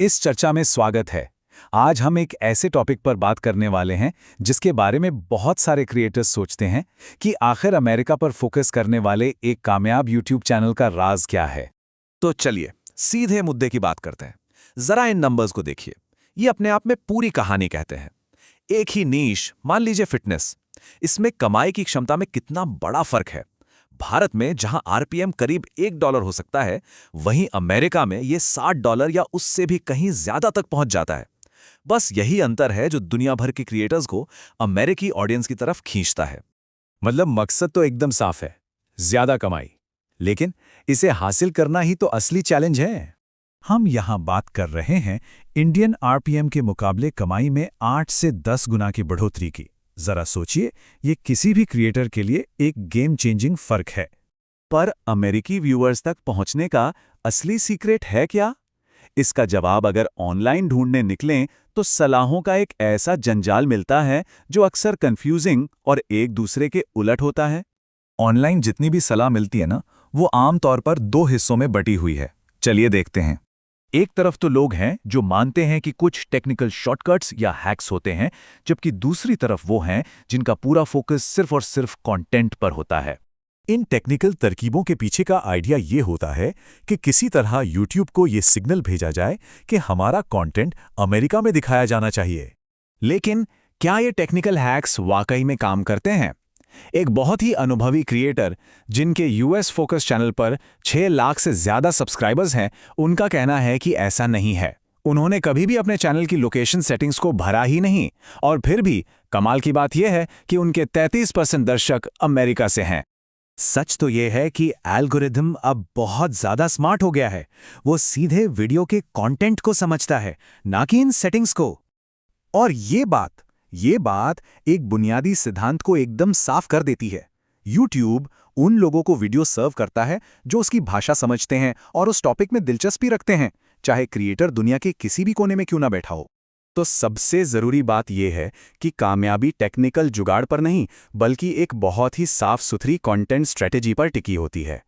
इस चर्चा में स्वागत है। आज हम एक ऐसे टॉपिक पर बात करने वाले हैं जिसके बारे में बहुत सारे क्रिएटर्स सोचते हैं कि आखिर अमेरिका पर फोकस करने वाले एक कामयाब यूट्यूब चैनल का राज क्या है। तो चलिए सीधे मुद्दे की बात करते हैं। जरा इन नंबर्स को देखिए। ये अपने आप में पूरी कहानी कहते हैं। एक ही नीश, मान लीजिए फिटनेस, इसमें कमाई की क्षमता में कितना बड़ा फर्क है। भारत में जहां आरपीएम करीब $1 हो सकता है, वहीं अमेरिका में ये $60 या उससे भी कहीं ज्यादा तक पहुंच जाता है। बस यही अंतर है जो दुनिया भर के क्रिएटर्स को अमेरिकी ऑडियंस की तरफ खींचता है। मतलब मकसद तो एकदम साफ है, ज्यादा कमाई। लेकिन इसे हासिल करना ही तो असली चैलेंज है। हम यहाँ बात कर रहे हैं इंडियन आरपीएम के मुकाबले कमाई में 8 से 10 गुना की बढ़ोतरी की। जरा सोचिए, ये किसी भी क्रिएटर के लिए एक गेम चेंजिंग फर्क है। पर अमेरिकी व्यूअर्स तक पहुंचने का असली सीक्रेट है क्या? इसका जवाब अगर ऑनलाइन ढूंढने निकलें तो सलाहों का एक ऐसा जंजाल मिलता है जो अक्सर कंफ्यूजिंग और एक दूसरे के उलट होता है। ऑनलाइन जितनी भी सलाह मिलती है ना, वो आमतौर पर 2 हिस्सों में बटी हुई है। चलिए देखते हैं। एक तरफ तो लोग हैं जो मानते हैं कि कुछ टेक्निकल शॉर्टकट्स या हैक्स होते हैं, जबकि दूसरी तरफ वो हैं जिनका पूरा फोकस सिर्फ और सिर्फ कंटेंट पर होता है। इन टेक्निकल तरकीबों के पीछे का आइडिया ये होता है कि किसी तरह यूट्यूब को ये सिग्नल भेजा जाए कि हमारा कंटेंट अमेरिका में दिखाया जाना चाहिए। लेकिन क्या ये टेक्निकल हैक्स वाकई में काम करते हैं? एक बहुत ही अनुभवी क्रिएटर जिनके यूएस फोकस चैनल पर 6 लाख से ज्यादा सब्सक्राइबर्स हैं, उनका कहना है कि ऐसा नहीं है। उन्होंने कभी भी अपने चैनल की लोकेशन सेटिंग्स को भरा ही नहीं, और फिर भी कमाल की बात यह है कि उनके 33% दर्शक अमेरिका से हैं। सच तो यह है कि एल्गोरिथम अब बहुत ज्यादा स्मार्ट हो गया है। वो सीधे वीडियो के कंटेंट को समझता है, ना कि इन सेटिंग्स को। और ये बात एक बुनियादी सिद्धांत को एकदम साफ कर देती है। YouTube उन लोगों को वीडियो सर्व करता है जो उसकी भाषा समझते हैं और उस टॉपिक में दिलचस्पी रखते हैं, चाहे क्रिएटर दुनिया के किसी भी कोने में क्यों ना बैठा हो। तो सबसे जरूरी बात यह है कि कामयाबी टेक्निकल जुगाड़ पर नहीं, बल्कि एक बहुत ही साफ सुथरी कंटेंट स्ट्रेटेजी पर टिकी होती है।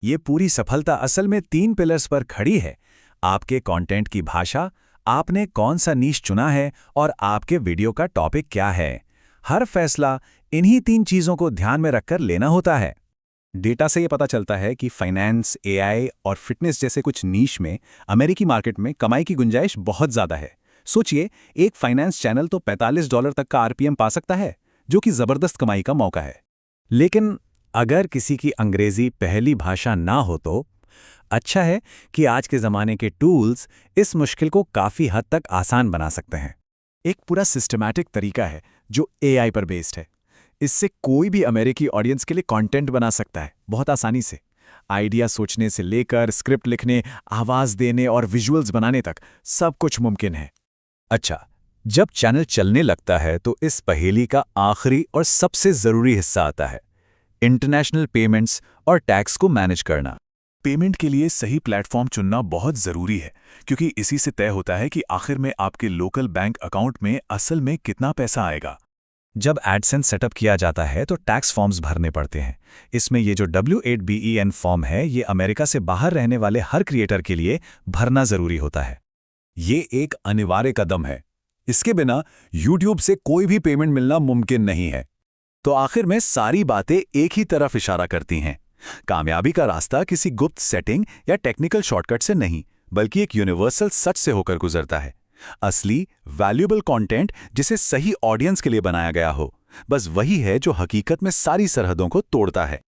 ये पूरी सफलता असल में 3 पिलर्स पर खड़ी है: आपके कंटेंट की भाषा, आपने कौन सा नीश चुना है, और आपके वीडियो का टॉपिक क्या है। हर फैसला इन्हीं 3 चीजों को ध्यान में रखकर लेना होता है। डेटा से ये पता चलता है कि फाइनेंस, एआई और फिटनेस जैसे कुछ नीश में अमेरिकी मार्केट में कमाई की गुंजाइश बहुत ज्यादा है। सोचिए, एक फाइनेंस चैनल तो $45 तक का आरपीएम पा सकता है, जो कि जबरदस्त कमाई का मौका है। लेकिन अगर किसी की अंग्रेजी पहली भाषा ना हो तो अच्छा है कि आज के ज़माने के टूल्स इस मुश्किल को काफ़ी हद तक आसान बना सकते हैं। एक पूरा सिस्टमैटिक तरीका है जो एआई पर बेस्ड है। इससे कोई भी अमेरिकी ऑडियंस के लिए कंटेंट बना सकता है, बहुत आसानी से। आइडिया सोचने से लेकर स्क्रिप्ट लिखने, आवाज़ देने और विजुअल्स बनाने तक सब कुछ मुमकिन है। अच्छा, जब चैनल चलने लगता है तो इस पहेली का आखिरी और सबसे ज़रूरी हिस्सा आता है: इंटरनेशनल पेमेंट्स और टैक्स को मैनेज करना। पेमेंट के लिए सही प्लेटफॉर्म चुनना बहुत ज़रूरी है, क्योंकि इसी से तय होता है कि आखिर में आपके लोकल बैंक अकाउंट में असल में कितना पैसा आएगा। जब एडसेंस सेटअप किया जाता है तो टैक्स फॉर्म्स भरने पड़ते हैं। इसमें ये जो W8BEN फॉर्म है, ये अमेरिका से बाहर रहने वाले हर क्रिएटर के लिए भरना ज़रूरी होता है। ये एक अनिवार्य कदम है। इसके बिना YouTube से कोई भी पेमेंट मिलना मुमकिन नहीं है। तो आखिर में सारी बातें एक ही तरफ इशारा करती हैं। कामयाबी का रास्ता किसी गुप्त सेटिंग या टेक्निकल शॉर्टकट से नहीं, बल्कि एक यूनिवर्सल सच से होकर गुजरता है। असली वैल्यूएबल कंटेंट जिसे सही ऑडियंस के लिए बनाया गया हो, बस वही है जो हकीकत में सारी सरहदों को तोड़ता है।